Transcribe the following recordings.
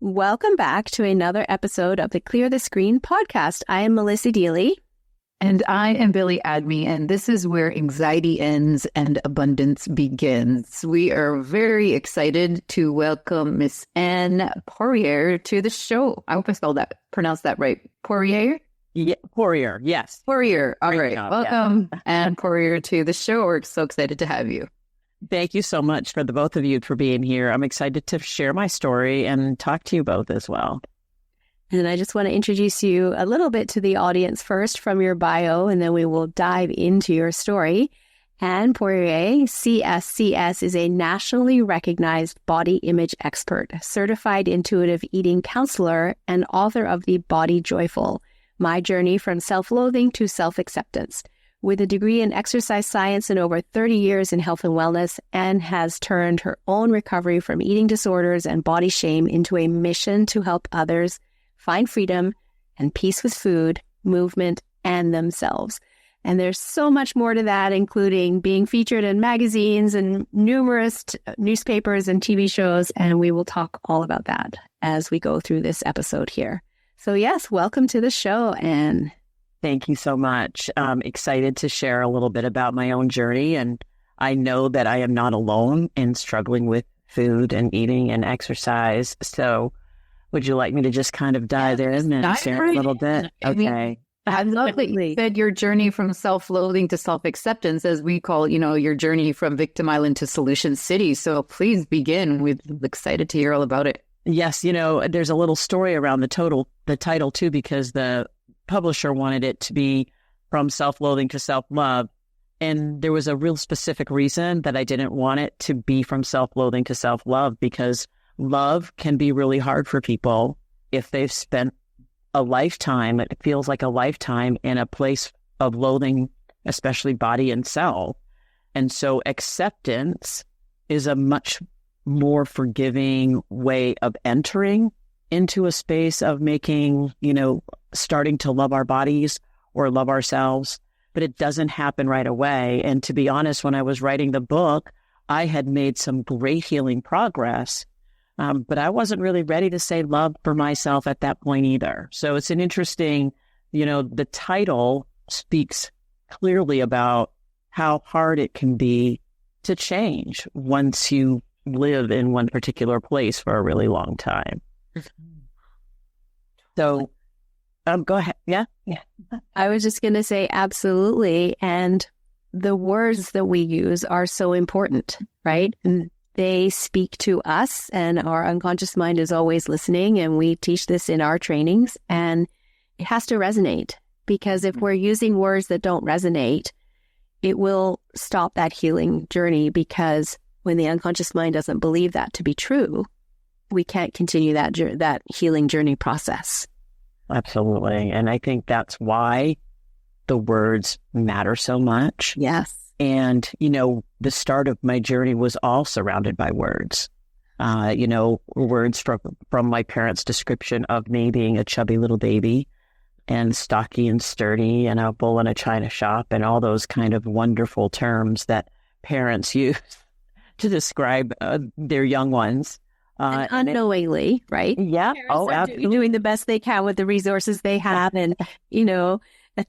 Welcome back to another episode of the Clear the Screen podcast. I am Melissa Deely. And I am Billy Adme, and this is where anxiety ends and abundance begins. We are very excited to welcome Miss Anne Poirier to the show. I hope I pronounced that right. Poirier? Yeah, Poirier, yes. Poirier. All right. Job, welcome, Anne Poirier, to the show. We're so excited to have you. Thank you so much for the both of you for being here. I'm excited to share my story and talk to you both as well. And I just want to introduce you a little bit to the audience first from your bio, and then we will dive into your story. Anne Poirier, CSCS, is a nationally recognized body image expert, certified intuitive eating counselor, and author of The Body Joyful, My Journey from Self-Loathing to Self-Acceptance. With a degree in exercise science and over 30 years in health and wellness, Anne has turned her own recovery from eating disorders and body shame into a mission to help others find freedom and peace with food, movement, and themselves. And there's so much more to that, including being featured in magazines and numerous newspapers and TV shows. And we will talk all about that as we go through this episode here. So yes, welcome to the show, Anne. Thank you so much. I'm excited to share a little bit about my own journey. And I know that I am not alone in struggling with food and eating and exercise. So would you like me to just kind of dive in and share a little bit? Okay. I love that you said your journey from self-loathing to self-acceptance, as we call, your journey from Victim Island to Solution City. So please begin. We're excited to hear all about it. Yes. There's a little story around the title too, because the publisher wanted it to be from self-loathing to self-love. And there was a real specific reason that I didn't want it to be from self-loathing to self-love, because love can be really hard for people if they've spent a lifetime, it feels like a lifetime, in a place of loathing, especially body and self. And so acceptance is a much more forgiving way of entering into a space of making, starting to love our bodies or love ourselves. But it doesn't happen right away. And to be honest, when I was writing the book, I had made some great healing progress. But I wasn't really ready to say love for myself at that point either. So it's an interesting, the title speaks clearly about how hard it can be to change once you live in one particular place for a really long time. So go ahead. Yeah. I was just going to say absolutely. And the words that we use are so important, right? And they speak to us, and our unconscious mind is always listening, and we teach this in our trainings, and it has to resonate, because if we're using words that don't resonate, it will stop that healing journey, because when the unconscious mind doesn't believe that to be true, we can't continue that healing journey process. Absolutely. And I think that's why the words matter so much. Yes. And, the start of my journey was all surrounded by words. Words from my parents' description of me being a chubby little baby and stocky and sturdy and a bull in a china shop, and all those kind of wonderful terms that parents use to describe their young ones. And unknowingly, right? Yeah. Parents absolutely. Doing the best they can with the resources they have. And, a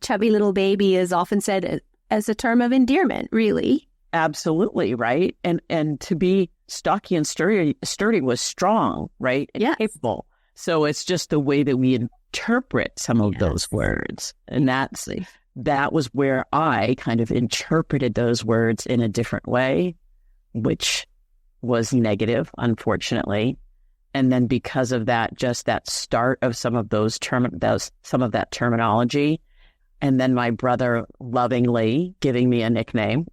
chubby little baby is often said as a term of endearment, really. Absolutely, right? And to be stocky and sturdy was strong, right? And capable. So it's just the way that we interpret some of those words. And that was where I kind of interpreted those words in a different way, which was negative, unfortunately. And then because of that, just that start of some of that terminology, and then my brother lovingly giving me a nickname,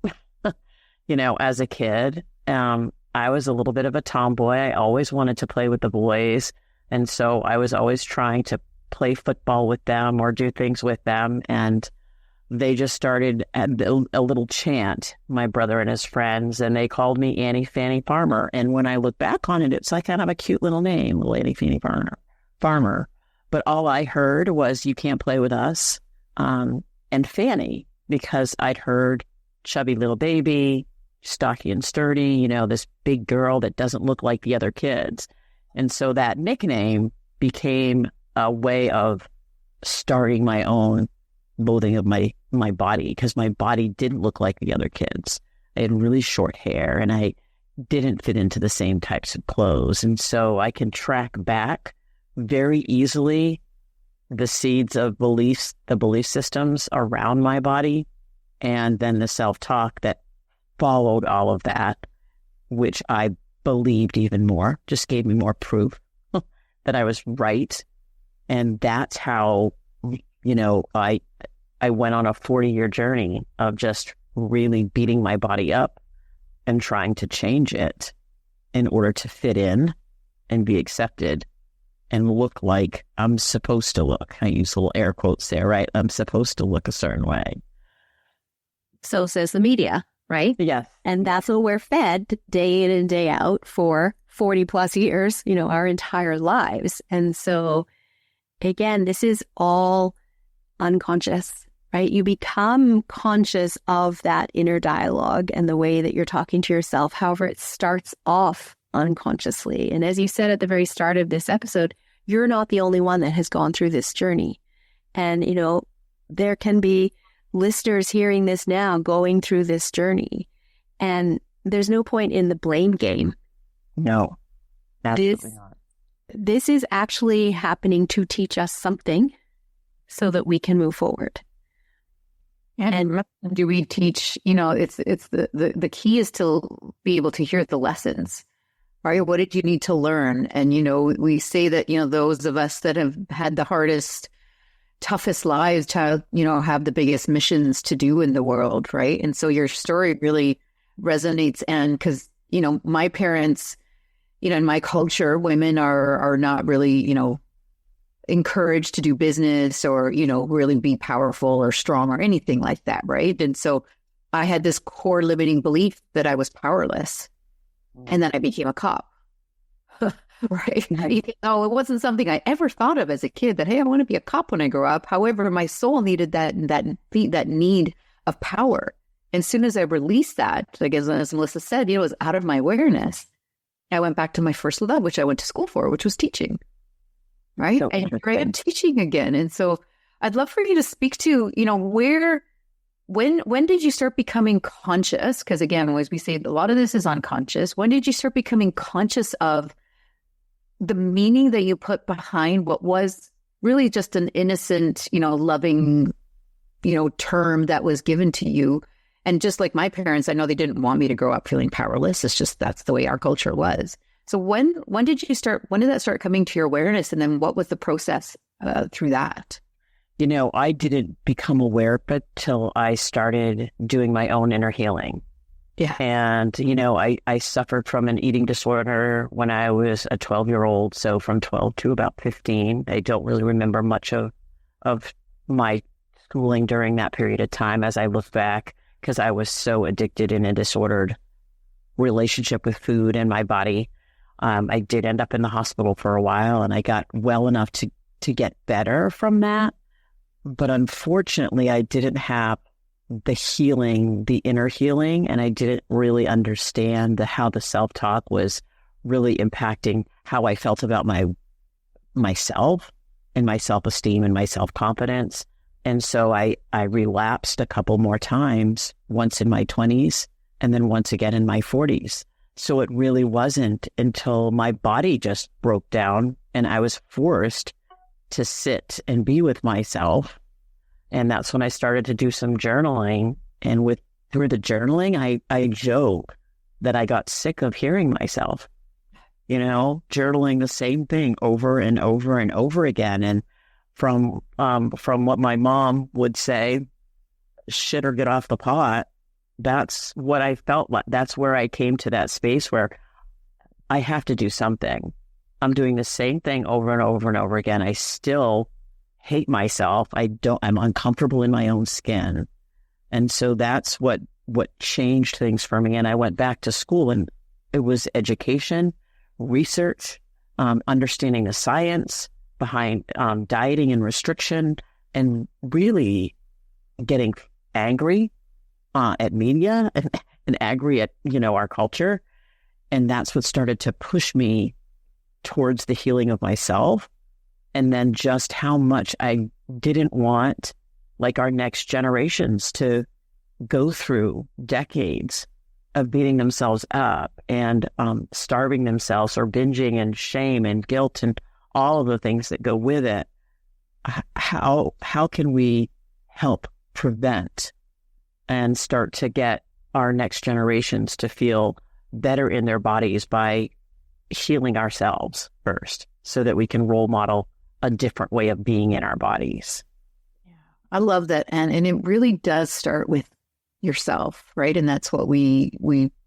as a kid, I was a little bit of a tomboy. I always wanted to play with the boys. And so I was always trying to play football with them or do things with them. And they just started a little chant, my brother and his friends, and they called me Annie Fanny Farmer. And when I look back on it, it's like kind of a cute little name, little Annie Fanny Farmer. But all I heard was, you can't play with us. And Fanny, because I'd heard chubby little baby, stocky and sturdy, this big girl that doesn't look like the other kids. And so that nickname became a way of starting my own loathing of my body, because my body didn't look like the other kids. I had really short hair and I didn't fit into the same types of clothes. And so I can track back very easily the seeds of beliefs, the belief systems around my body, and then the self-talk that followed all of that, which I believed even more, just gave me more proof that I was right. And that's how, I went on a 40-year journey of just really beating my body up and trying to change it in order to fit in and be accepted and look like I'm supposed to look. I use little air quotes there, right? I'm supposed to look a certain way. So says the media, right? Yes. And that's what we're fed day in and day out for 40 plus years, our entire lives. And so again, this is all unconscious, right? You become conscious of that inner dialogue and the way that you're talking to yourself. However, it starts off unconsciously. And as you said at the very start of this episode, you're not the only one that has gone through this journey. And, there can be listeners hearing this now going through this journey. And there's no point in the blame game. No, absolutely not. This is actually happening to teach us something so that we can move forward. And do we teach, it's the key is to be able to hear the lessons, right? What did you need to learn? And, we say that, those of us that have had the hardest, toughest lives, have the biggest missions to do in the world, right? And so your story really resonates. And because, my parents, in my culture, women are not really, encouraged to do business or, really be powerful or strong or anything like that, right? And so I had this core limiting belief that I was powerless. And then I became a cop, right? Even though it wasn't something I ever thought of as a kid that, hey, I want to be a cop when I grow up. However, my soul needed that need of power. And as soon as I released that, like as Melissa said, it was out of my awareness. I went back to my first love, which I went to school for, which was teaching. Right. So and I am teaching again. And so I'd love for you to speak to, when did you start becoming conscious? Because again, as we say, a lot of this is unconscious. When did you start becoming conscious of the meaning that you put behind what was really just an innocent, loving, term that was given to you? And just like my parents, I know they didn't want me to grow up feeling powerless. It's just, that's the way our culture was. So when did that start coming to your awareness? And then what was the process through that? I didn't become aware but till I started doing my own inner healing. Yeah. And, I suffered from an eating disorder when I was a 12-year-old. So from 12 to about 15, I don't really remember much of my schooling during that period of time as I look back, because I was so addicted in a disordered relationship with food and my body. I did end up in the hospital for a while, and I got well enough to get better from that. But unfortunately, I didn't have the healing, the inner healing, and I didn't really understand how the self-talk was really impacting how I felt about myself and my self-esteem and my self-confidence. And so I relapsed a couple more times, once in my 20s and then once again in my 40s. So it really wasn't until my body just broke down and I was forced to sit and be with myself. And that's when I started to do some journaling. And through the journaling, I joke that I got sick of hearing myself, journaling the same thing over and over and over again. And from what my mom would say, shit or get off the pot, that's what I felt like. That's where I came to that space where I have to do something. I'm doing the same thing over and over and over again. I still hate myself. I'm uncomfortable in my own skin. And so that's what changed things for me. And I went back to school, and it was education, research, understanding the science behind dieting and restriction, and really getting angry at media and angry at, our culture. And that's what started to push me towards the healing of myself, and then just how much I didn't want like our next generations to go through decades of beating themselves up and starving themselves or binging and shame and guilt and all of the things that go with it. How can we help prevent and start to get our next generations to feel better in their bodies by healing ourselves first, so that we can role model a different way of being in our bodies? Yeah, I love that. And it really does start with yourself, right? And that's what we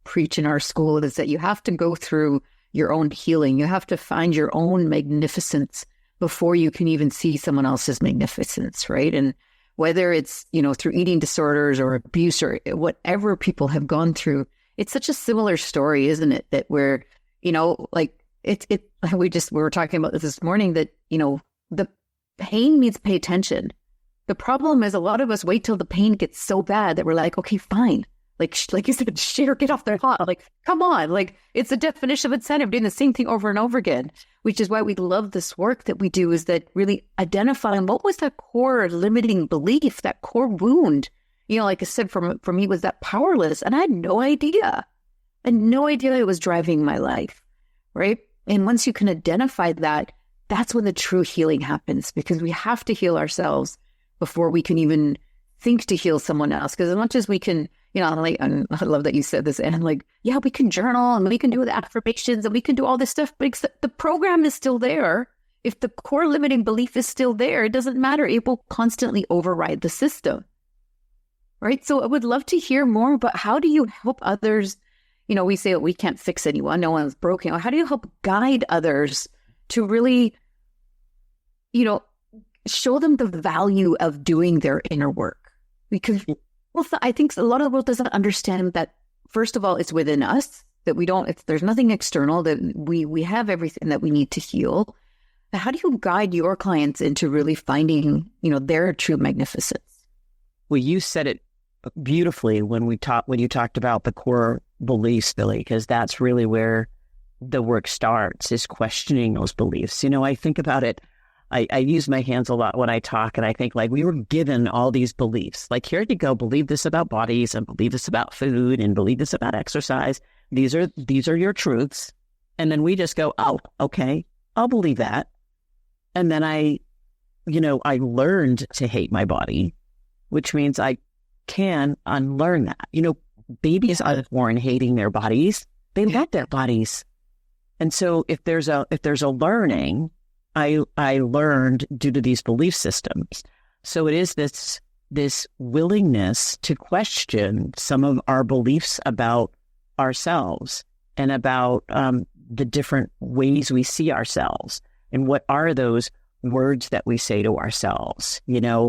preach in our school, is that you have to go through your own healing. You have to find your own magnificence before you can even see someone else's magnificence, right? And whether it's, through eating disorders or abuse or whatever people have gone through, it's such a similar story, isn't it? That we're, like we were talking about this morning, that, the pain needs to pay attention. The problem is a lot of us wait till the pain gets so bad that we're like, okay, fine. Like you said, shit, or get off their hot. Like, come on. Like, it's the definition of incentive, doing the same thing over and over again, which is why we love this work that we do, is that really identifying what was that core limiting belief, that core wound. Like I said, for me, it was that powerless. And I had no idea. I had no idea it was driving my life, right? And once you can identify that, that's when the true healing happens, because we have to heal ourselves before we can even think to heal someone else. Because as much as we can, and I love that you said this, and we can journal and we can do the affirmations and we can do all this stuff, but the program is still there. If the core limiting belief is still there, it doesn't matter. It will constantly override the system, right? So I would love to hear more about, how do you help others? We say that we can't fix anyone. No one's broken. How do you help guide others to really, show them the value of doing their inner work? Because I think a lot of the world doesn't understand that, first of all, it's within us, that there's nothing external, that we have everything that we need to heal. And how do you guide your clients into really finding, their true magnificence? Well, you said it beautifully when you talked about the core beliefs, Billy, because that's really where the work starts, is questioning those beliefs. I think about it. I use my hands a lot when I talk, and I think we were given all these beliefs. Like, here you go, believe this about bodies, and believe this about food, and believe this about exercise. These are your truths. And then we just go, oh, okay, I'll believe that. And then I learned to hate my body, which means I can unlearn that. Babies aren't born hating their bodies. They love their bodies. And so if there's a learning, I learned due to these belief systems. So it is this willingness to question some of our beliefs about ourselves and about the different ways we see ourselves, and what are those words that we say to ourselves,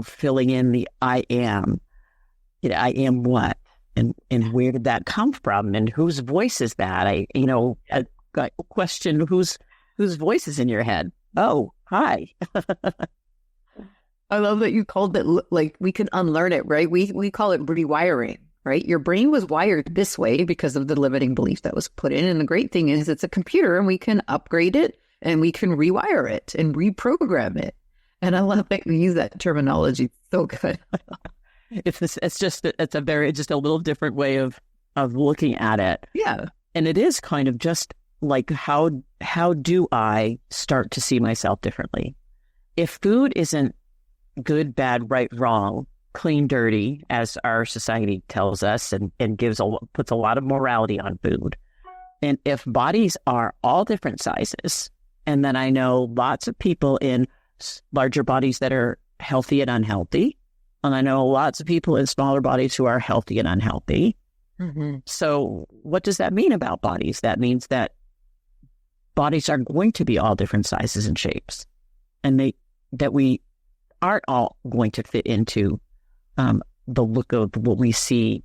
filling in the I am, I am what, and where did that come from, and whose voice is that? I question whose voice is in your head. Oh, hi. I love that you called it, we can unlearn it, right? We call it rewiring, right? Your brain was wired this way because of the limiting belief that was put in. And the great thing is it's a computer, and we can upgrade it, and we can rewire it and reprogram it. And I love that you use that terminology. It's so good. It's just a little different way of looking at it. Yeah. And it is kind of just like, how do I start to see myself differently? If food isn't good, bad, right, wrong, clean, dirty, as our society tells us, and puts a lot of morality on food, and if bodies are all different sizes, and then I know lots of people in larger bodies that are healthy and unhealthy, and I know lots of people in smaller bodies who are healthy and unhealthy. Mm-hmm. So what does that mean about bodies? That means that bodies are going to be all different sizes and shapes, and that we aren't all going to fit into the look of what we see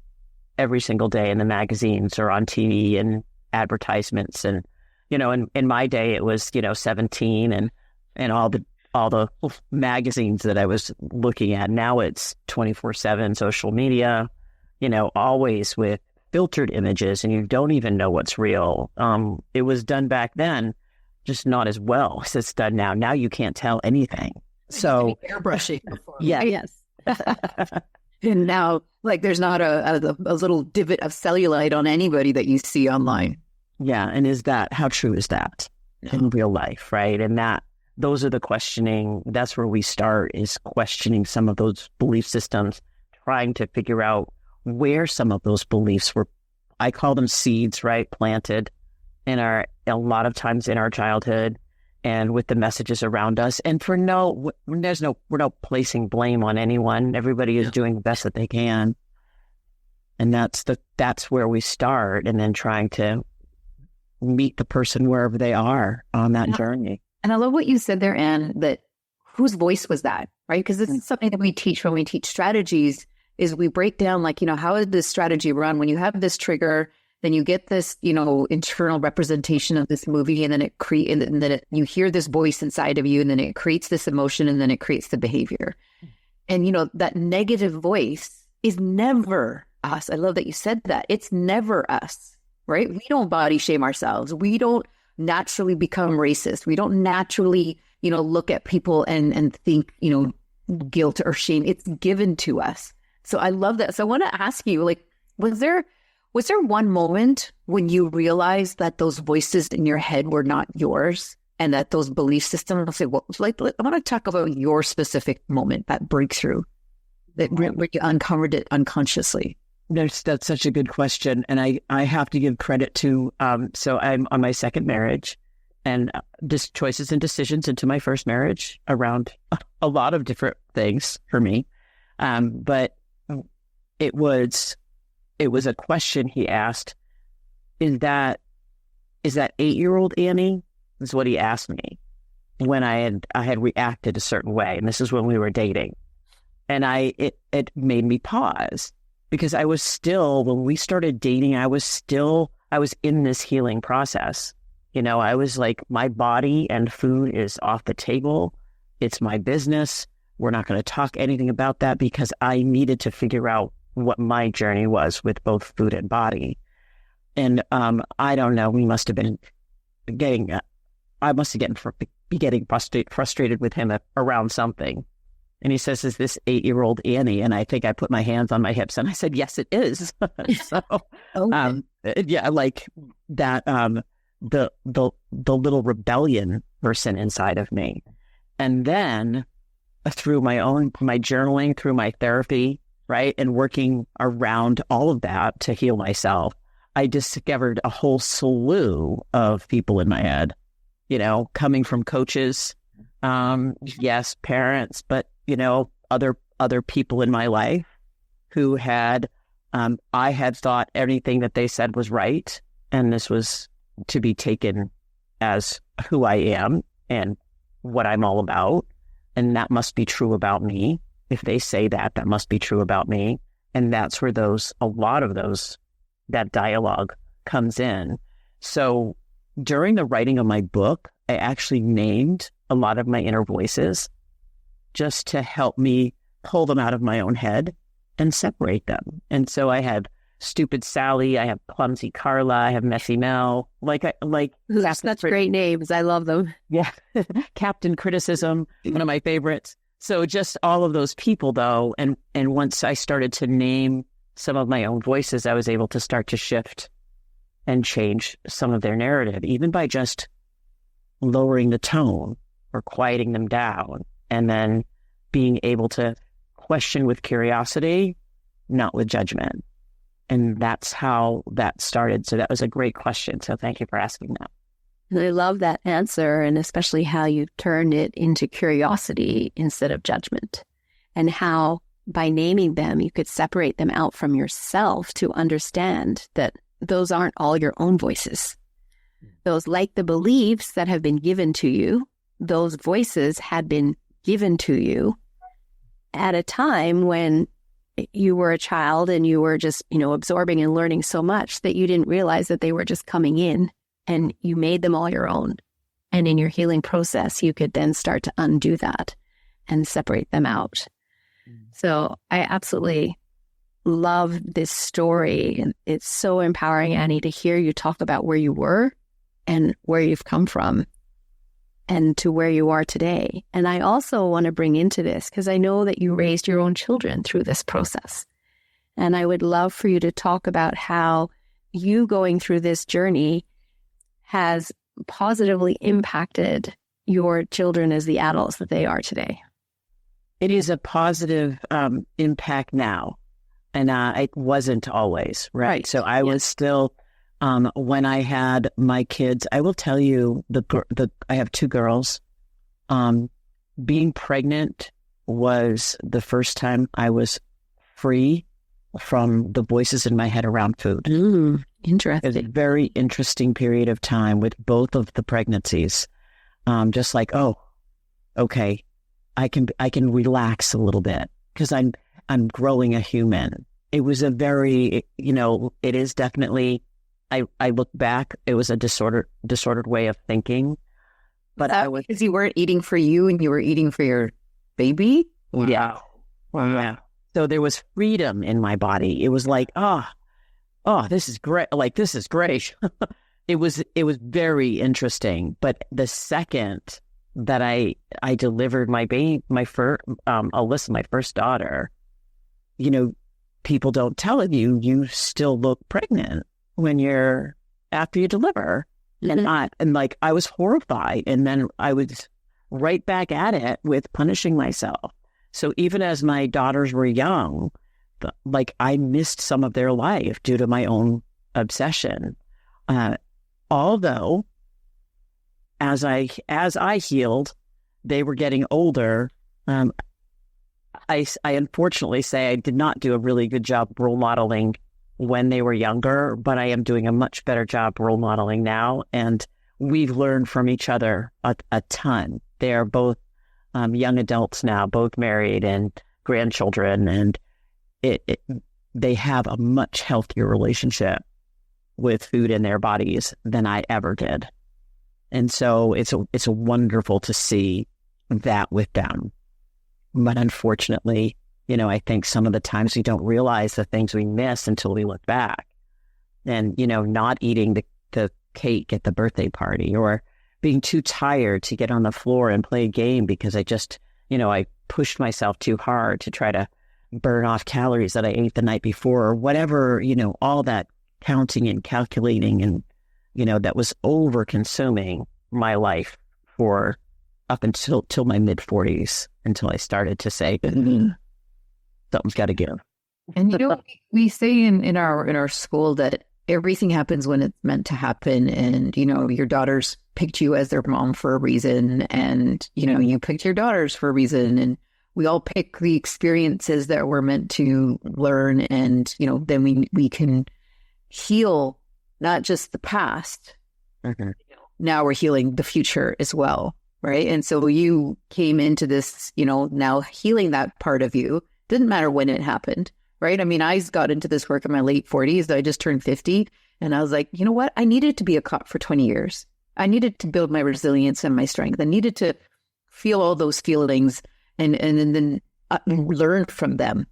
every single day in the magazines or on TV and advertisements. And in my day it was 17 and all the magazines that I was looking at. Now it's 24/7 social media, always with filtered images, and you don't even know what's real. It was done back then just not as well as it's done now. Now you can't tell anything. So airbrushing before. Yeah. Yes. And now, like, there's not a little divot of cellulite on anybody that you see online. Yeah. And how true is that in real life, right? And those are the questioning. That's where we start, is questioning some of those belief systems, trying to figure out where some of those beliefs were, I call them seeds, right? Planted a lot of times in our childhood and with the messages around us. And we're not placing blame on anyone. Everybody is doing the best that they can. And that's where we start, and then trying to meet the person wherever they are on that journey. And I love what you said there, Anne, that whose voice was that, right? Because this is something that we teach when we teach strategies, is we break down, like, how is this strategy run? When you have this trigger, then you get this, internal representation of this movie, and then you hear this voice inside of you, and then it creates this emotion, and then it creates the behavior. And, that negative voice is never us. I love that you said that. It's never us, right? We don't body shame ourselves. We don't naturally become racist. We don't naturally, look at people and think, guilt or shame. It's given to us. So I love that. So I want to ask you, like, was there one moment when you realized that those voices in your head were not yours, and that those belief systems, I want to talk about your specific moment, that breakthrough, where you uncovered it unconsciously? That's such a good question. And I have to give credit to, so I'm on my second marriage, and just choices and decisions into my first marriage around a lot of different things for me. But it was a question he asked. Is that 8-year-old Annie? Is what he asked me when I had reacted a certain way. And this is when we were dating. And it made me pause, because I was still, when we started dating, I was in this healing process. I was like, my body and food is off the table. It's my business. We're not going to talk anything about that, because I needed to figure out what my journey was with both food and body. And I don't know, we must have been getting frustrated with him around something. And he says, "Is this 8-year-old Annie?" And I think I put my hands on my hips, and I said, "Yes, it is." So, yeah, like that, the little rebellion person inside of me. And then through my journaling, through my therapy, right, and working around all of that to heal myself, I discovered a whole slew of people in my head, coming from coaches, yes, parents, but, other people in my life who had, I had thought anything that they said was right. And this was to be taken as who I am and what I'm all about. And that must be true about me. If they say that must be true about me. And that's where a lot of that dialogue comes in. So during the writing of my book, I actually named a lot of my inner voices, just to help me pull them out of my own head and separate them. And so I have Stupid Sally, I have Clumsy Carla, I have Messy Mel, that's such great names. I love them. Yeah. Captain Criticism, one of my favorites. So just all of those people, though, and once I started to name some of my own voices, I was able to start to shift and change some of their narrative, even by just lowering the tone or quieting them down, and then being able to question with curiosity, not with judgment. And that's how that started. So that was a great question. So thank you for asking that. And I love that answer, and especially how you turned it into curiosity instead of judgment, and how by naming them, you could separate them out from yourself to understand that those aren't all your own voices. Those, like the beliefs that have been given to you, those voices had been given to you at a time when you were a child and you were just, absorbing and learning so much that you didn't realize that they were just coming in, and you made them all your own. And in your healing process, you could then start to undo that and separate them out. So I absolutely love this story. And it's so empowering, Annie, to hear you talk about where you were and where you've come from. and to where you are today. And I also want to bring into this, because I know that you raised your own children through this process. And I would love for you to talk about how you going through this journey has positively impacted your children as the adults that they are today. It is a positive impact now. And it wasn't always, right? So I was still, when I had my kids, I will tell you, I have 2 girls. Being pregnant was the first time I was free from the voices in my head around food. Interesting. It was a very interesting period of time with both of the pregnancies. Just like, oh, okay, I can relax a little bit because I'm growing a human. It was a very, it is definitely, I look back, it was a disordered way of thinking. But I was, because you weren't eating for you and you were eating for your baby? Wow. Yeah. Wow. Yeah. So there was freedom in my body. It was like, oh, this is great. Like, this is great. It was very interesting. But the second that I delivered my baby, Alyssa, my first daughter, people don't tell you still look pregnant after you deliver. And I was horrified. And then I was right back at it with punishing myself. So even as my daughters were young, I missed some of their life due to my own obsession. Although as I healed, they were getting older. I unfortunately say I did not do a really good job role modeling when they were younger, but I am doing a much better job role modeling now. And we've learned from each other a ton. They are both young adults now, both married and grandchildren. And they have a much healthier relationship with food in their bodies than I ever did. And so it's wonderful to see that with them. But unfortunately, I think some of the times we don't realize the things we miss until we look back. And, not eating the cake at the birthday party, or being too tired to get on the floor and play a game because I just, I pushed myself too hard to try to burn off calories that I ate the night before, or whatever, all that counting and calculating and, that was over consuming my life for up until my mid-40s, until I started to say, something's got to give. And we say in our school that everything happens when it's meant to happen. And, your daughters picked you as their mom for a reason. And, you picked your daughters for a reason. And we all pick the experiences that we're meant to learn. And, then we can heal not just the past. Mm-hmm. Now we're healing the future as well. Right. And so you came into this, now healing that part of you. Didn't matter when it happened. Right. I mean, I got into this work in my late 40s. I just turned 50. And I was like, you know what? I needed to be a cop for 20 years. I needed to build my resilience and my strength. I needed to feel all those feelings and then learn from them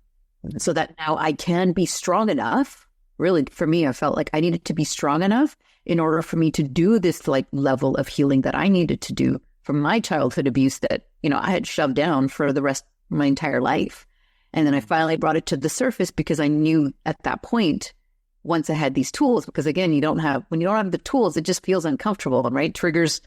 so that now I can be strong enough. Really, for me, I felt like I needed to be strong enough in order for me to do this level of healing that I needed to do from my childhood abuse that, I had shoved down for the rest of my entire life. And then I finally brought it to the surface because I knew at that point, once I had these tools, because again, when you don't have the tools, it just feels uncomfortable, right? Triggers,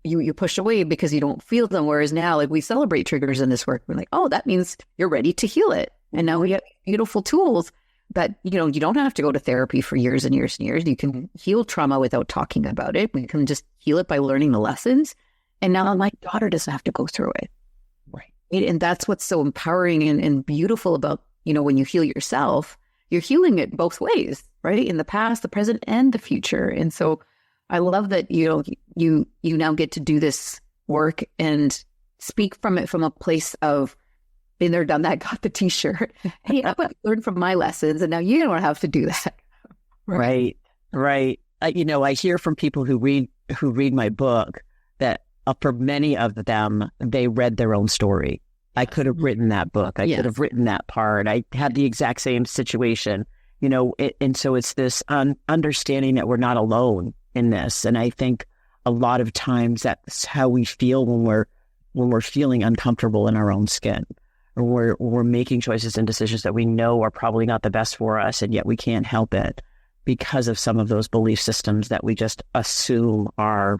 you push away because you don't feel them. Whereas now, we celebrate triggers in this work. We're like, oh, that means you're ready to heal it. And now we have beautiful tools that, you don't have to go to therapy for years and years and years. You can heal trauma without talking about it. We can just heal it by learning the lessons. And now my daughter doesn't have to go through it. And that's what's so empowering and beautiful about, when you heal yourself, you're healing it both ways, right? In the past, the present, and the future. And so I love that, you now get to do this work and speak from it from a place of been there, done that, got the t-shirt. Hey, I learned from my lessons and now you don't have to do that. Right. I hear from people who read my book that for many of them, they read their own story. I could have written that book. I could have written that part. I had the exact same situation, and so it's this understanding that we're not alone in this. And I think a lot of times that's how we feel when we're feeling uncomfortable in our own skin, or we're making choices and decisions that we know are probably not the best for us, and yet we can't help it because of some of those belief systems that we just assume are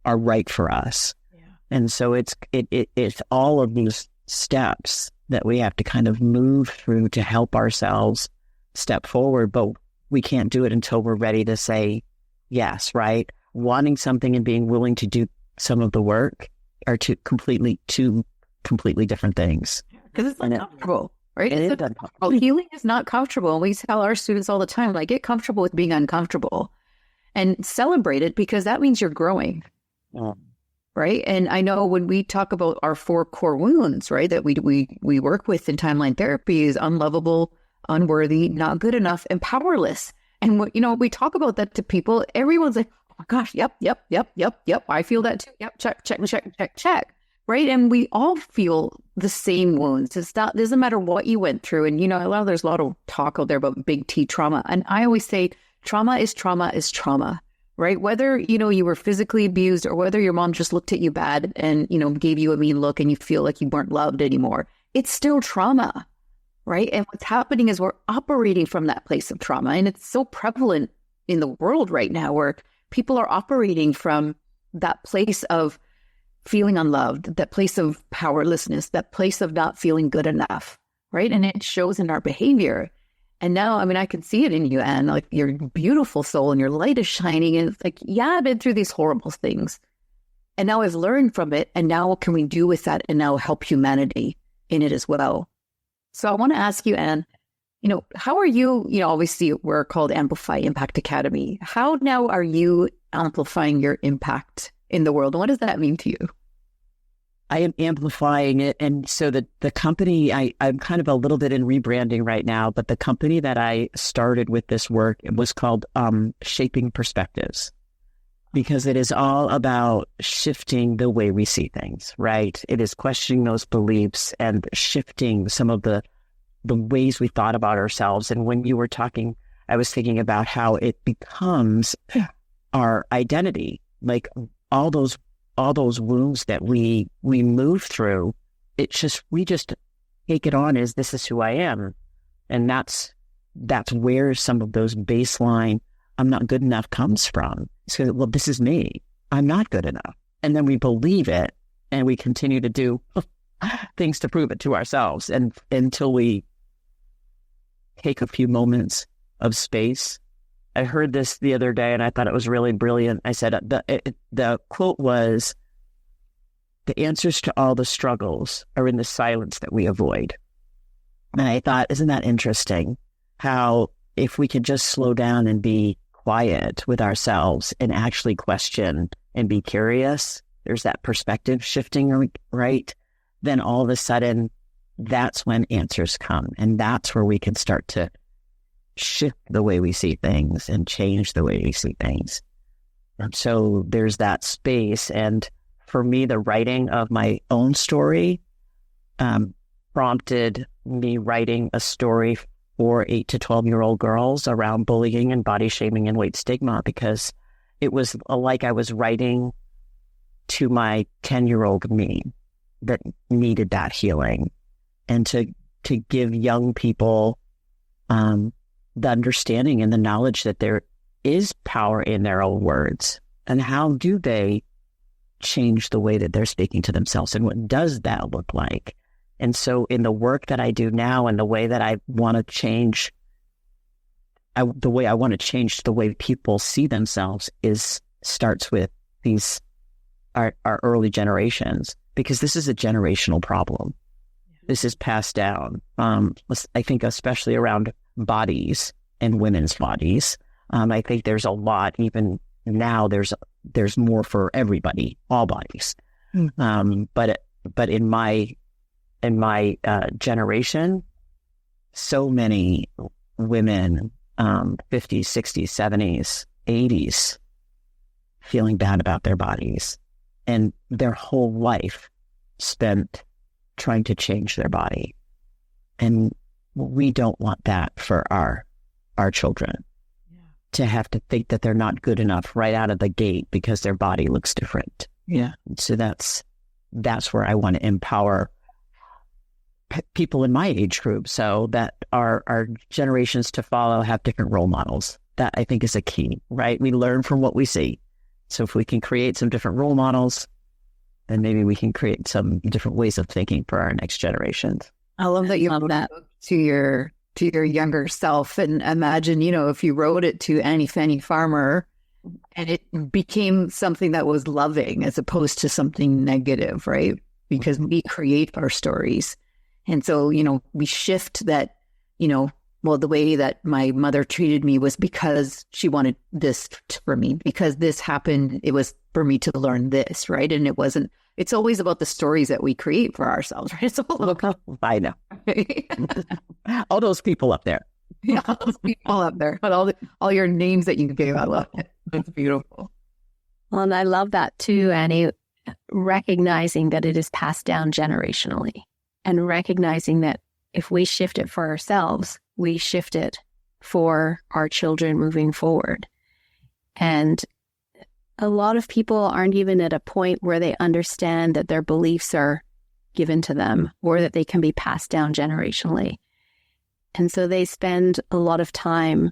right for us. Yeah. And so it's all of these steps that we have to kind of move through to help ourselves step forward, but we can't do it until we're ready to say yes, right? Wanting something and being willing to do some of the work are two completely different things. Because it's uncomfortable, right? It is uncomfortable. Healing is not comfortable. We tell our students all the time, like, get comfortable with being uncomfortable and celebrate it, because that means you're growing. Yeah. Right. And I know when we talk about our 4 core wounds, right, that we work with in timeline therapy is unlovable, unworthy, not good enough, and powerless. And we talk about that to people. Everyone's like, oh my gosh, yep. I feel that too. Yep, check. Right. And we all feel the same wounds. Doesn't matter what you went through. And, there's a lot of talk out there about big T trauma. And I always say trauma is trauma. Right? Whether, you were physically abused, or whether your mom just looked at you bad and, gave you a mean look and you feel like you weren't loved anymore, it's still trauma. Right? And what's happening is we're operating from that place of trauma. And it's so prevalent in the world right now, where people are operating from that place of feeling unloved, that place of powerlessness, that place of not feeling good enough. Right? And it shows in our behavior. And now, I can see it in you, Anne, like your beautiful soul and your light is shining. And it's like, yeah, I've been through these horrible things. And now I've learned from it. And now what can we do with that and now help humanity in it as well? So I want to ask you, Anne, how are you, obviously we're called Amplify Impact Academy. How now are you amplifying your impact in the world? And what does that mean to you? I am amplifying it. And so the company, I'm kind of a little bit in rebranding right now, but the company that I started with this work, it was called Shaping Perspectives, because it is all about shifting the way we see things, right? It is questioning those beliefs and shifting some of the ways we thought about ourselves. And when you were talking, I was thinking about how it becomes our identity, like all those wounds that we move through. We just take it on as this is who I am. And that's where some of those baseline, I'm not good enough comes from. So, well, this is me. I'm not good enough. And then we believe it and we continue to do things to prove it to ourselves. And until we take a few moments of space. I heard this the other day and I thought it was really brilliant. I said, the quote was, the answers to all the struggles are in the silence that we avoid. And I thought, isn't that interesting? How if we could just slow down and be quiet with ourselves and actually question and be curious, there's that perspective shifting, right? Then all of a sudden, that's when answers come. And that's where we can start to shift the way we see things and change the way we see things. And so there's that space. And for me, the writing of my own story prompted me writing a story for 8 to 12-year-old girls around bullying and body shaming and weight stigma, because it was like I was writing to my 10-year-old me that needed that healing, and to give young people the understanding and the knowledge that there is power in their own words, and how do they change the way that they're speaking to themselves, and what does that look like? And so in the work that I do now and the way that I want to change, the way I want to change the way people see themselves starts with our early generations, because this is a generational problem. This is passed down. I think especially around bodies and women's bodies. I think there's a lot, even now there's more for everybody, all bodies. Mm-hmm. But in my generation, so many women, 50s, 60s, 70s, 80s, feeling bad about their bodies, and their whole life spent trying to change their body. And we don't want that for our children. Yeah. to have to think that they're not good enough right out of the gate because their body looks different. Yeah. So that's where I want to empower people in my age group so that our generations to follow have different role models. That I think is a key, right? We learn from what we see. So if we can create some different role models, then maybe we can create some different ways of thinking for our next generations. I love that you love that. to your younger self, and imagine, if you wrote it to Annie Fanny Farmer and it became something that was loving as opposed to something negative, right? Because we create our stories. And so, we shift that, well, the way that my mother treated me was because she wanted this for me, because this happened. It was for me to learn this, right? And it's always about the stories that we create for ourselves, right? It's all about, I know. All those people up there. Yeah, all those people up there, but all your names that you gave, I love it. It's beautiful. Well, and I love that too, Annie, recognizing that it is passed down generationally and recognizing that if we shift it for ourselves, we shift it for our children moving forward. And a lot of people aren't even at a point where they understand that their beliefs are given to them or that they can be passed down generationally. And so they spend a lot of time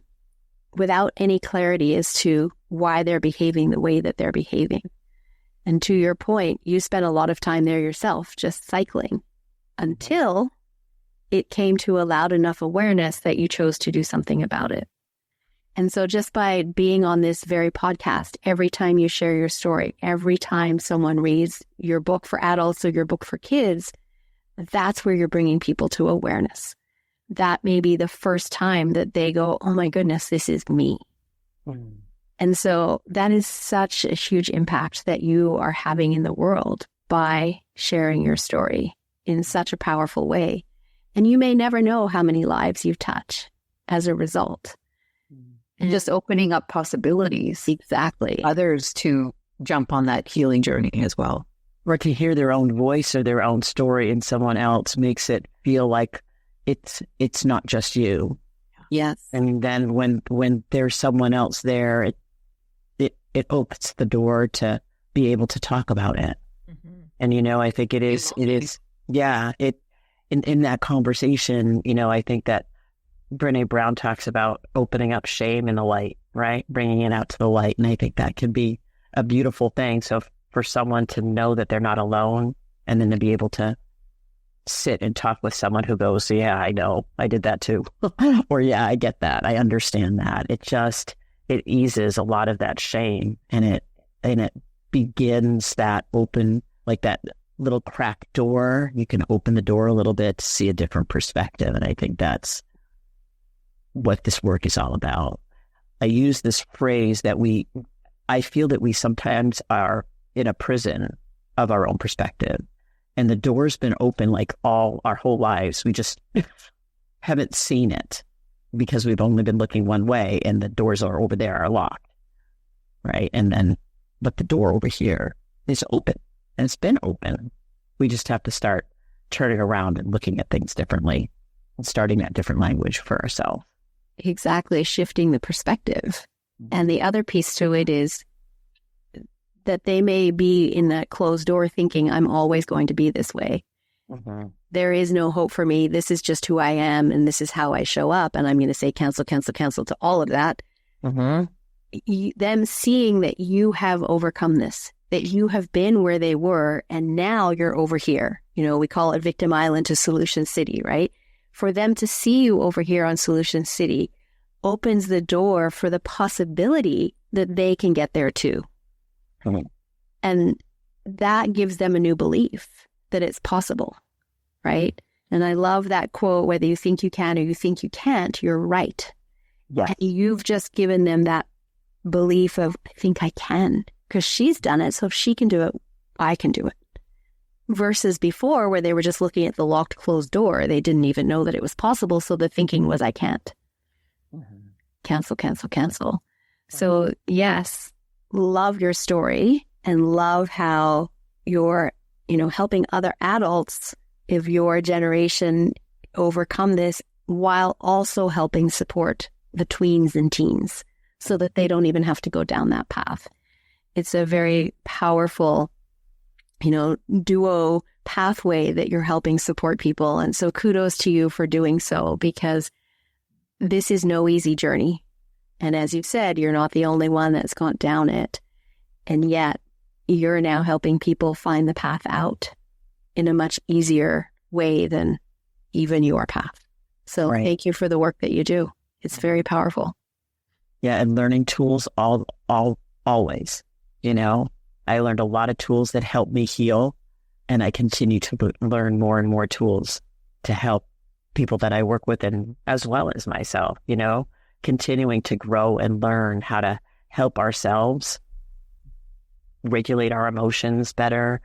without any clarity as to why they're behaving the way that they're behaving. And to your point, you spent a lot of time there yourself, just cycling, until it came to a loud enough awareness that you chose to do something about it. And so just by being on this very podcast, every time you share your story, every time someone reads your book for adults or your book for kids, that's where you're bringing people to awareness. That may be the first time that they go, oh my goodness, this is me. Mm. And so that is such a huge impact that you are having in the world by sharing your story in such a powerful way. And you may never know how many lives you touch as a result. And just opening up possibilities. Exactly. Others to jump on that healing journey as well. Or to hear their own voice or their own story in someone else makes it feel like it's not just you. Yes. And then when there's someone else there, it opens the door to be able to talk about it. Mm-hmm. And, I think it is, yeah, in that conversation, I think that Brené Brown talks about opening up shame in the light, right? Bringing it out to the light. And I think that can be a beautiful thing. So for someone to know that they're not alone and then to be able to sit and talk with someone who goes, yeah, I know, I did that too. Or yeah, I get that. I understand that. It eases a lot of that shame and it begins that open, like that little cracked door. You can open the door a little bit to see a different perspective. And I think that's what this work is all about. I use this phrase that I feel that we sometimes are in a prison of our own perspective. And the door's been open like our whole lives. We just haven't seen it because we've only been looking one way and the doors are over there are locked, right? But the door over here is open and it's been open. We just have to start turning around and looking at things differently and starting that different language for ourselves. Exactly, shifting the perspective. And the other piece to it is that they may be in that closed door thinking, I'm always going to be this way. Mm-hmm. There is no hope for me. This is just who I am, and this is how I show up. And I'm going to say cancel, cancel, cancel to all of that. Mm-hmm. Them seeing that you have overcome this, that you have been where they were, and now you're over here. We call it Victim Island to Solution City, right? For them to see you over here on Solution City opens the door for the possibility that they can get there too. Mm-hmm. And that gives them a new belief that it's possible, right? And I love that quote, whether you think you can or you think you can't, you're right. Yes. And you've just given them that belief of, I think I can, because she's done it. So if she can do it, I can do it. Versus before where they were just looking at the locked, closed door. They didn't even know that it was possible. So the thinking was, I can't. Mm-hmm. Cancel, cancel, cancel. Mm-hmm. So yes, love your story and love how you're, helping other adults of your generation overcome this while also helping support the tweens and teens so that they don't even have to go down that path. It's a very powerful, duo pathway that you're helping support people. And so kudos to you for doing so, because this is no easy journey. And as you've said, you're not the only one that's gone down it. And yet you're now helping people find the path out in a much easier way than even your path. So Thank you for the work that you do. It's very powerful. Yeah. And learning tools always, I learned a lot of tools that help me heal, and I continue to learn more and more tools to help people that I work with, and as well as myself, continuing to grow and learn how to help ourselves regulate our emotions better,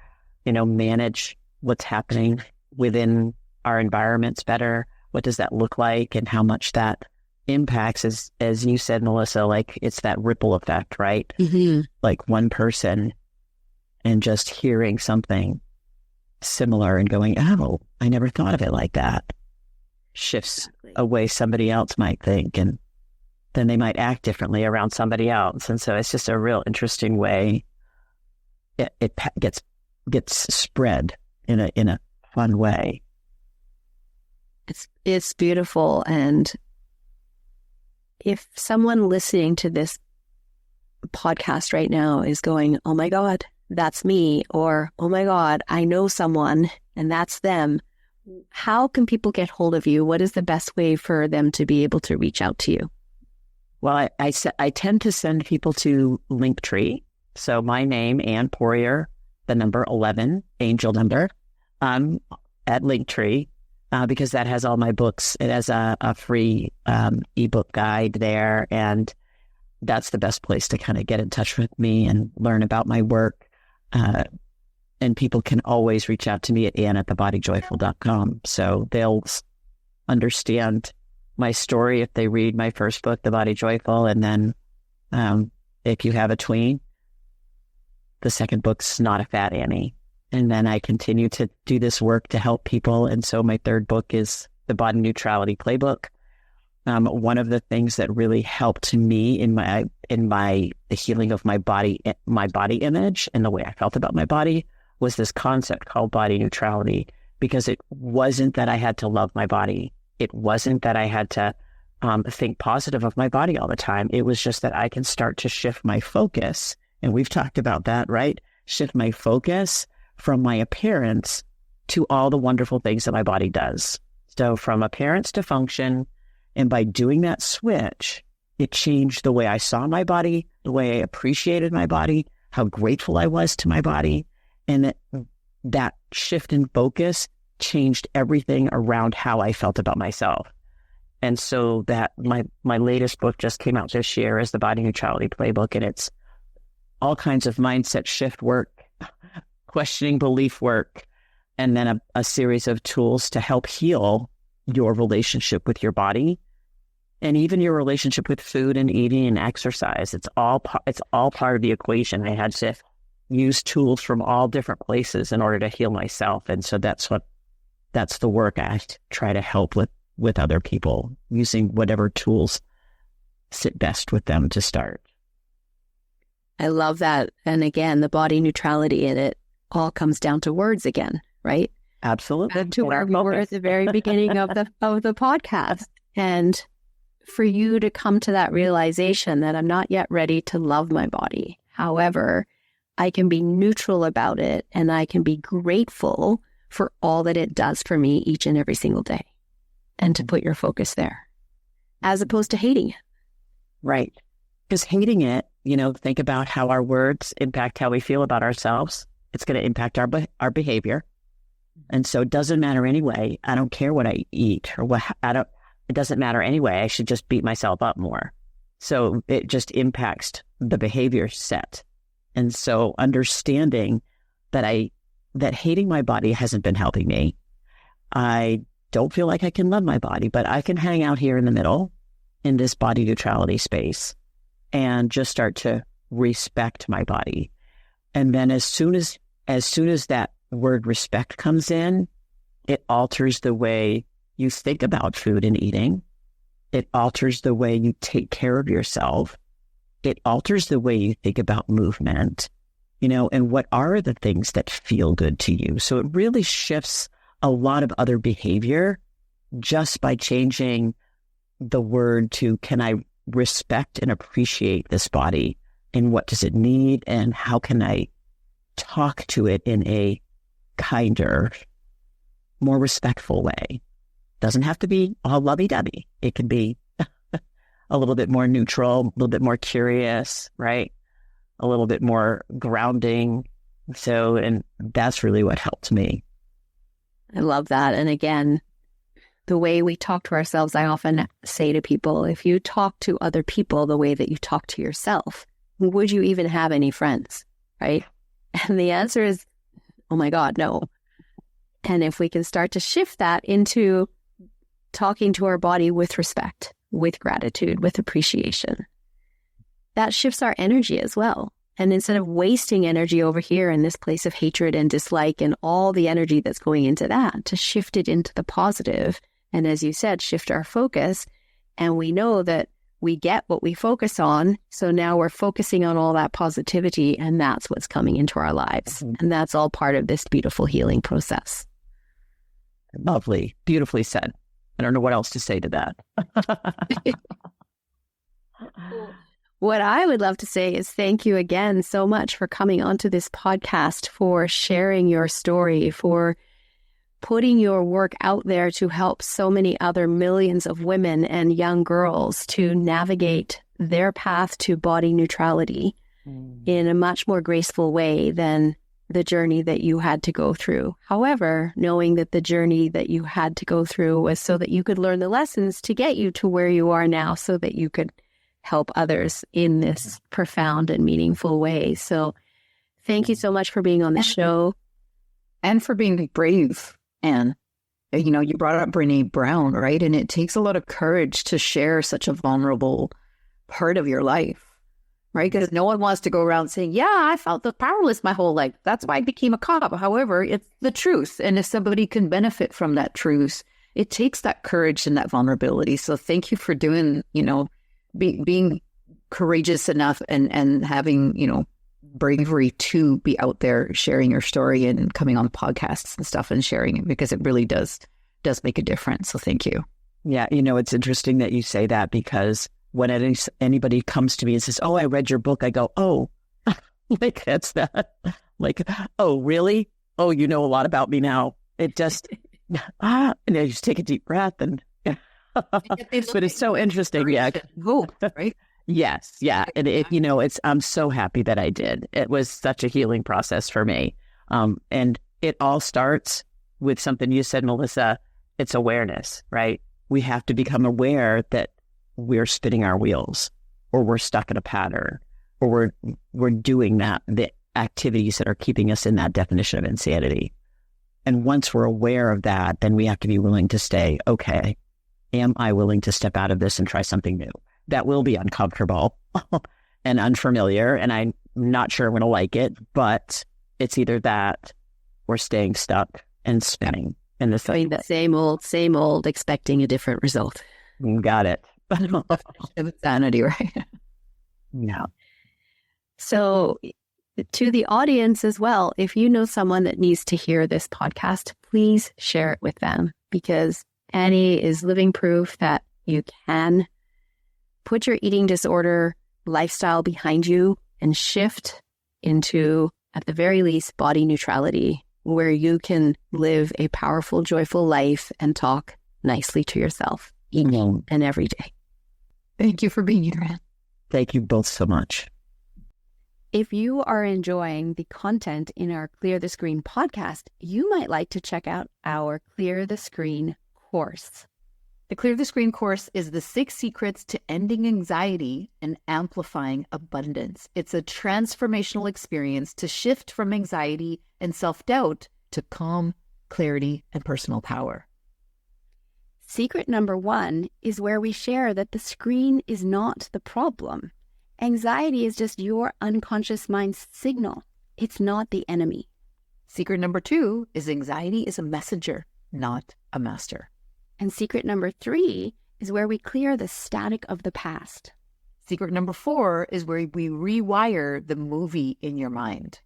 manage what's happening within our environments better. What does that look like, and how much that impacts, as you said, Melissa, like it's that ripple effect, right? Mm-hmm. Like one person and just hearing something similar and going, oh, I never thought of it like that, shifts a way somebody else might think, and then they might act differently around somebody else. And so it's just a real interesting way it gets spread in a fun way. It's beautiful. And if someone listening to this podcast right now is going, oh my God, that's me, or oh my God, I know someone and that's them, how can people get hold of you? What is the best way for them to be able to reach out to you? Well, I tend to send people to Linktree. So my name, Anne Poirier, the number 11, angel number, at Linktree, because that has all my books. It has a free ebook guide there, and that's the best place to kind of get in touch with me and learn about my work. And people can always reach out to me at anne@thebodyjoyful.com. So they'll understand my story if they read my first book, The Body Joyful. And then if you have a tween, the second book's Not a Fat Annie. And then I continue to do this work to help people. And so my third book is The Body Neutrality Playbook. One of the things that really helped me in the healing of my body image and the way I felt about my body was this concept called body neutrality, because it wasn't that I had to love my body. It wasn't that I had to think positive of my body all the time. It was just that I can start to shift my focus. And we've talked about that, right? Shift my focus from my appearance to all the wonderful things that my body does. So from appearance to function. And by doing that switch, it changed the way I saw my body, the way I appreciated my body, how grateful I was to my body. And that shift in focus changed everything around how I felt about myself. And so that my latest book just came out this year is The Body Neutrality Playbook. And it's all kinds of mindset shift work, questioning belief work, and then a series of tools to help heal your relationship with your body, and even your relationship with food and eating and exercise. It's all part of the equation. I had to use tools from all different places in order to heal myself. And so that's the work I try to help with other people, using whatever tools sit best with them to start. I love that. And again, the body neutrality in it all comes down to words again, right? Absolutely. And to where we were at the very beginning of the podcast. And for you to come to that realization that I'm not yet ready to love my body. However, I can be neutral about it, and I can be grateful for all that it does for me each and every single day. And to put your focus there, as opposed to hating it. Right. Because hating it, think about how our words impact how we feel about ourselves. It's going to impact our behavior. And so it doesn't matter anyway. I don't care what I eat or it doesn't matter anyway. I should just beat myself up more. So it just impacts the behavior set. And so understanding that hating my body hasn't been helping me. I don't feel like I can love my body, but I can hang out here in the middle in this body neutrality space and just start to respect my body. And then as soon as that word respect comes in, it alters the way you think about food and eating. It alters the way you take care of yourself. it alters the way you think about movement, and what are the things that feel good to you. So it really shifts a lot of other behavior just by changing the word to, can I respect and appreciate this body, and what does it need, and how can I talk to it in a kinder, more respectful way. Doesn't have to be all lovey-dovey. It can be a little bit more neutral, a little bit more curious, right? A little bit more grounding. So, and that's really what helped me. I love that. And again, the way we talk to ourselves, I often say to people, if you talk to other people the way that you talk to yourself, would you even have any friends, right? And the answer is, oh my God, no. And if we can start to shift that into talking to our body with respect, with gratitude, with appreciation, that shifts our energy as well. And instead of wasting energy over here in this place of hatred and dislike and all the energy that's going into that, to shift it into the positive. And as you said, shift our focus. And we know that we get what we focus on. So now we're focusing on all that positivity, and that's what's coming into our lives. Mm-hmm. And that's all part of this beautiful healing process. Lovely. Beautifully said. I don't know what else to say to that. What I would love to say is thank you again so much for coming onto this podcast, for sharing your story, for putting your work out there to help so many other millions of women and young girls to navigate their path to body neutrality in a much more graceful way than the journey that you had to go through. However, knowing that the journey that you had to go through was so that you could learn the lessons to get you to where you are now, so that you could help others in this profound and meaningful way. So thank you so much for being on the show. And for being brave. And, you brought up Brene Brown, right? And it takes a lot of courage to share such a vulnerable part of your life, right? Because no one wants to go around saying, yeah, I felt powerless my whole life. That's why I became a cop. However, it's the truth. And if somebody can benefit from that truth, it takes that courage and that vulnerability. So thank you for doing, being courageous enough and having, bravery to be out there sharing your story and coming on podcasts and stuff and sharing it, because it really does make a difference. So thank you. Yeah. It's interesting that you say that, because when anybody comes to me and says, oh, I read your book, I go, oh, like that's that. Like, oh, really? Oh, you know a lot about me now. It just, and I just take a deep breath and, but it's so interesting. Yeah. Hope, right? Yes. Yeah. And I'm so happy that I did. It was such a healing process for me. And it all starts with something you said, Melissa. It's awareness, right? We have to become aware that we're spinning our wheels, or we're stuck in a pattern, or we're doing the activities that are keeping us in that definition of insanity. And once we're aware of that, then we have to be willing to stay, okay, am I willing to step out of this and try something new? That will be uncomfortable and unfamiliar, and I'm not sure I'm going to like it, but it's either that or staying stuck and spinning in the same old, expecting a different result. Got it. Insanity, right? Yeah. So to the audience as well, if you know someone that needs to hear this podcast, please share it with them, because Annie is living proof that you can put your eating disorder lifestyle behind you and shift into, at the very least, body neutrality, where you can live a powerful, joyful life and talk nicely to yourself each and every day. Thank you for being here, Anne. Thank you both so much. If you are enjoying the content in our Clear the Screen podcast, you might like to check out our Clear the Screen course. The Clear the Screen course is the 6 secrets to ending anxiety and amplifying abundance. It's a transformational experience to shift from anxiety and self-doubt to calm, clarity, and personal power. Secret number 1 is where we share that the screen is not the problem. Anxiety is just your unconscious mind's signal. It's not the enemy. Secret number 2 is anxiety is a messenger, not a master. And secret number 3 is where we clear the static of the past. Secret number 4 is where we rewire the movie in your mind.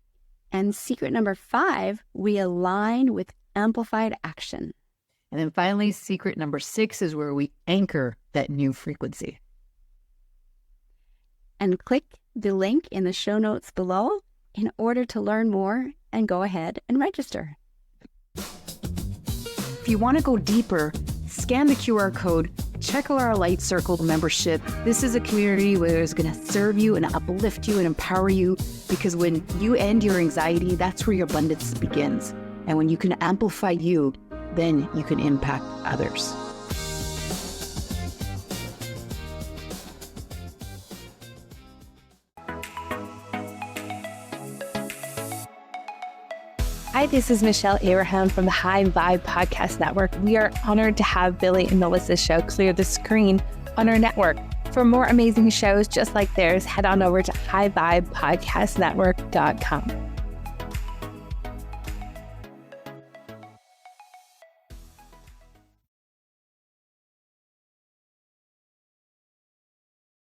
And secret number 5, we align with amplified action. And then finally, secret number 6 is where we anchor that new frequency. And click the link in the show notes below in order to learn more and go ahead and register. If you want to go deeper, scan the QR code, check out our Light Circle membership. This is a community where it's going to serve you and uplift you and empower you, because when you end your anxiety, that's where your abundance begins. And when you can amplify you, then you can impact others. Hi, this is Michelle Abraham from the High Vibe Podcast Network. We are honored to have Billy and Melissa's show clear the screen on our network. For more amazing shows just like theirs, head on over to highvibepodcastnetwork.com.